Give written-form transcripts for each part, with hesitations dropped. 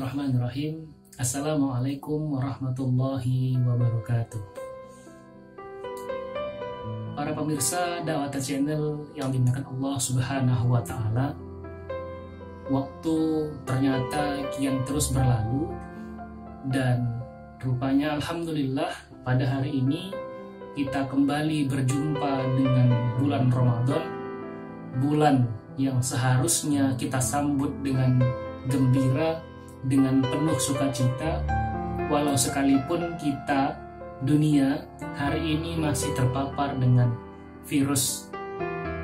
Bismillahirrahmanirrahim. Assalamualaikum warahmatullahi wabarakatuh. Para pemirsa Dawata Channel yang dimuliakan Allah Subhanahu wa Ta'ala, waktu ternyata kian terus berlalu, dan rupanya alhamdulillah pada hari ini kita kembali berjumpa dengan bulan Ramadan, bulan yang seharusnya kita sambut dengan gembira, dengan penuh sukacita, walau sekalipun kita dunia hari ini masih terpapar dengan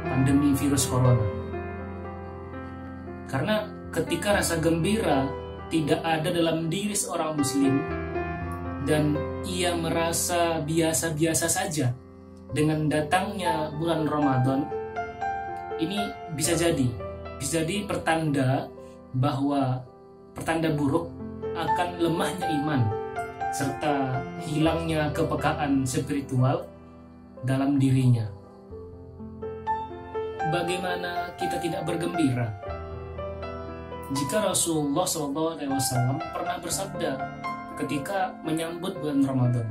pandemi virus corona. Karena ketika rasa gembira tidak ada dalam diri seorang muslim dan ia merasa biasa-biasa saja dengan datangnya bulan Ramadan, ini bisa jadi pertanda buruk akan lemahnya iman serta hilangnya kepekaan spiritual dalam dirinya. Bagaimana kita tidak bergembira jika Rasulullah SAW pernah bersabda ketika menyambut bulan Ramadan?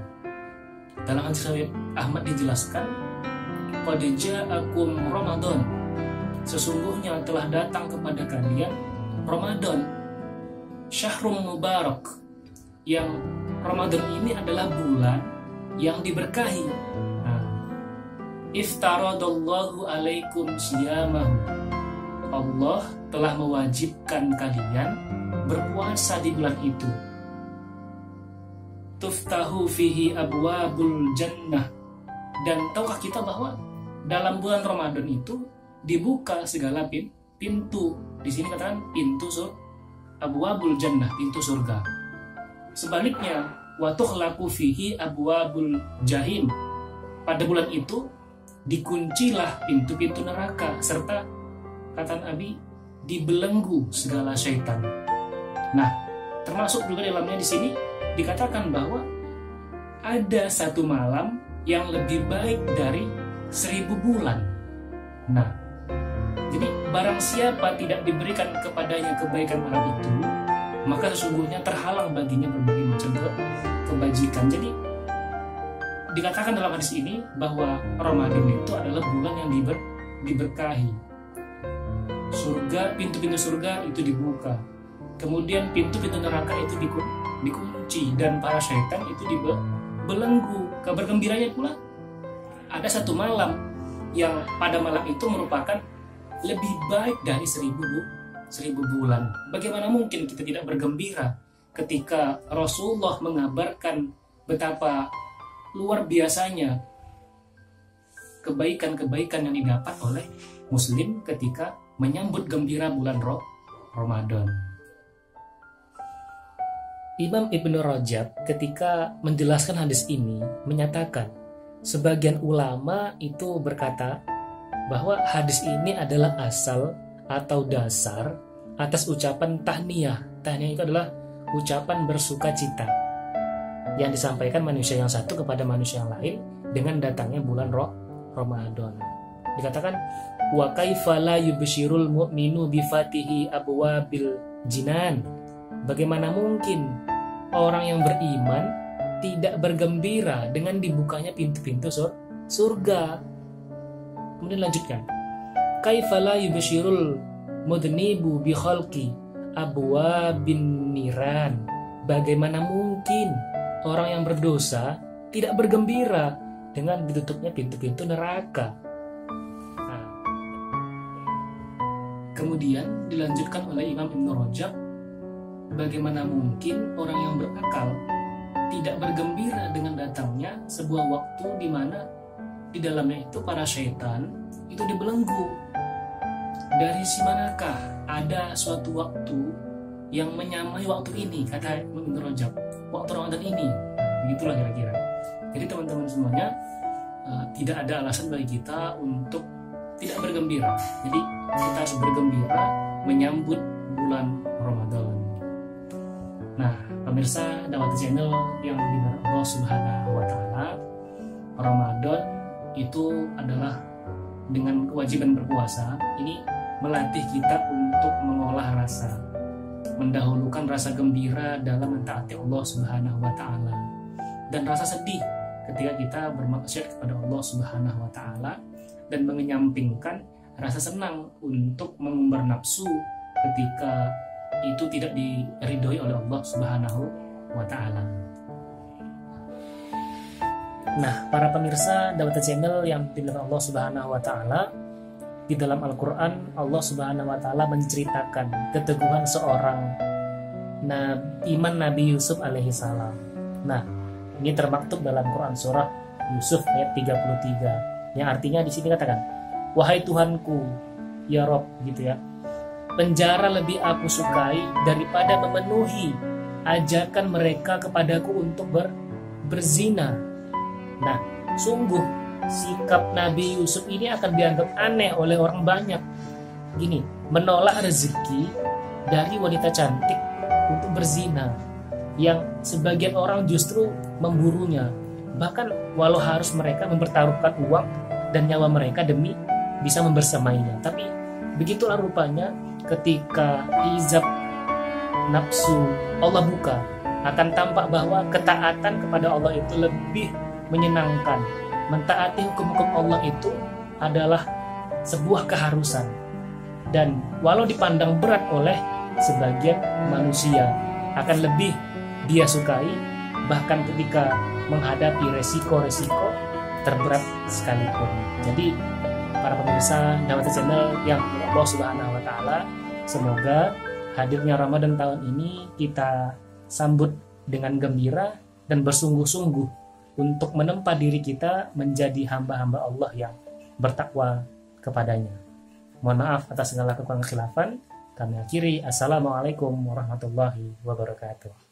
Dalam hadis riwayat Ahmad dijelaskan, "Qad ja'akum Ramadan." Sesungguhnya telah datang kepada kalian Ramadan, Syahrul Mubarak, yang Ramadan ini adalah bulan yang diberkahi. Iftaradallahu alaikum siyamahu. Allah telah mewajibkan kalian berpuasa di bulan itu. Tuftahu fihi abwabul jannah. Dan tahukah kita bahwa dalam bulan Ramadan itu dibuka segala pintu. Di sini katakan pintu abwabul jannah, pintu surga. Sebaliknya, wa tukhlaqu fihi abwabul jahim. Pada bulan itu dikuncilah pintu-pintu neraka serta kata Nabi dibelenggu segala syaitan. Nah, termasuk juga dalamnya di sini dikatakan bahwa ada satu malam yang lebih baik dari 1000 bulan. Nah, jadi barang siapa tidak diberikan kepadanya kebaikan malam itu, maka sesungguhnya terhalang baginya berbagai macam kebajikan. Jadi dikatakan dalam hadis ini bahwa Ramadan itu adalah bulan yang diberkahi. Surga, pintu-pintu surga itu dibuka. Kemudian pintu-pintu neraka itu dikunci dan para syaitan itu dibelenggu. Kabar gembiranya pula ada satu malam yang pada malam itu merupakan lebih baik dari 1000 bulan. Bagaimana mungkin kita tidak bergembira ketika Rasulullah mengabarkan betapa luar biasanya kebaikan-kebaikan yang didapat oleh muslim ketika menyambut gembira bulan Ramadan. Imam Ibnu Rajab ketika menjelaskan hadis ini menyatakan, sebagian ulama itu berkata bahwa hadis ini adalah asal atau dasar atas ucapan tahniyah. Tahniyah itu adalah ucapan bersuka cita yang disampaikan manusia yang satu kepada manusia yang lain dengan datangnya bulan Ramadan. Dikatakan, wa kaifa la yubsyirul mu'minu bi fatihi abwabil jinan. Bagaimana mungkin orang yang beriman tidak bergembira dengan dibukanya pintu-pintu surga? Kemudian lanjutkan, kaifa la yubsyirul mudnibu bi khalqi abwabin niran. Bagaimana mungkin orang yang berdosa tidak bergembira dengan ditutupnya pintu-pintu neraka? Nah, kemudian dilanjutkan oleh Imam Ibnu Rajab, bagaimana mungkin orang yang berakal tidak bergembira dengan datangnya sebuah waktu di mana di dalamnya itu para syaitan itu dibelenggu. Dari si manakah ada suatu waktu yang menyamai waktu ini, kata Ibnu Rajab, waktu Ramadan ini? Begitulah kira-kira. Jadi teman-teman semuanya, tidak ada alasan bagi kita untuk tidak bergembira. Jadi kita harus bergembira menyambut bulan Ramadan. Nah, pemirsa Dawata Channel yang dimuliakan Allah Subhanahu wa Ta'ala, Ramadan itu adalah dengan kewajiban berpuasa ini melatih kita untuk mengolah rasa mendahulukan rasa gembira dalam mentaati Allah Subhanahu wa taala dan rasa sedih ketika kita bermaksiat kepada Allah Subhanahu wa taala, dan mengenyampingkan rasa senang untuk mengumbar nafsu ketika itu tidak diridhoi oleh Allah Subhanahu wa taala. Nah, para pemirsa Dawata Channel yang dimuliakan Allah Subhanahu wa taala, di dalam Al-Qur'an Allah Subhanahu wa taala menceritakan keteguhan seorang iman Nabi Yusuf alaihi salam. Nah, ini termaktub dalam Quran surah Yusuf ayat 33 yang artinya di sini katakan, "Wahai Tuhanku, ya Rob," gitu ya. "Penjara lebih aku sukai daripada memenuhi ajakan mereka kepadaku untuk berzina." Nah, sungguh sikap Nabi Yusuf ini akan dianggap aneh oleh orang banyak. Gini, menolak rezeki dari wanita cantik untuk berzina, yang sebagian orang justru memburunya. Bahkan walau harus mereka mempertaruhkan uang dan nyawa mereka demi bisa membersamainya. Tapi begitulah rupanya ketika hijab nafsu Allah buka, akan tampak bahwa ketaatan kepada Allah itu lebih menyenangkan. Mentaati hukum-hukum Allah itu adalah sebuah keharusan, dan walau dipandang berat oleh sebagian manusia, akan lebih dia sukai bahkan ketika menghadapi resiko-resiko terberat sekalipun. Jadi para pemirsa Dawata Channel yang Allah Subhanahu wa taala, semoga hadirnya Ramadan tahun ini kita sambut dengan gembira dan bersungguh-sungguh untuk menempa diri kita menjadi hamba-hamba Allah yang bertakwa kepadanya. Mohon maaf atas segala kekurangan khilafan. Kami akhiri. Assalamualaikum warahmatullahi wabarakatuh.